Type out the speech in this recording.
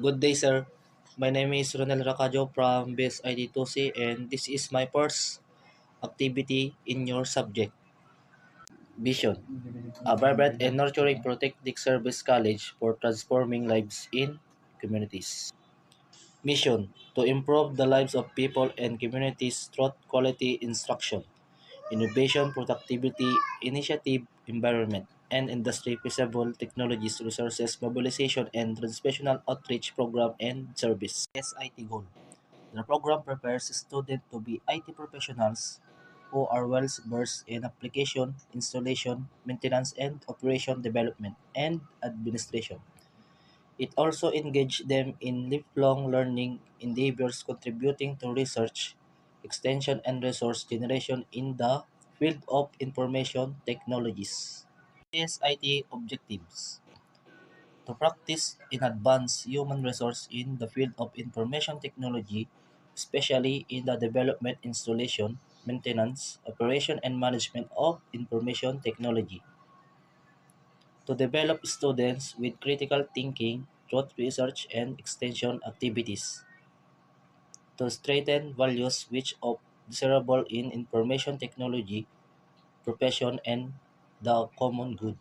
Good day, sir. My name is Ronel Racajo from BSID2C, and this is my first activity in your subject. Vision. A vibrant and nurturing protective service college for transforming lives in communities. Mission. To improve the lives of people and communities through quality instruction, innovation, productivity, initiative, environment, and industry feasible technologies, resources, mobilization, and transnational outreach program and service. SIT goal. The program prepares students to be IT professionals who are well versed in application, installation, maintenance, and operation development and administration. It also engages them in lifelong learning endeavors contributing to research, extension, and resource generation in the field of information technologies. SIT objectives to practice in advance human resource in the field of information technology, especially in the development, installation, maintenance, operation, and management of information technology. To develop students with critical thinking through research and extension activities. To strengthen values which are desirable in information technology profession and the common good.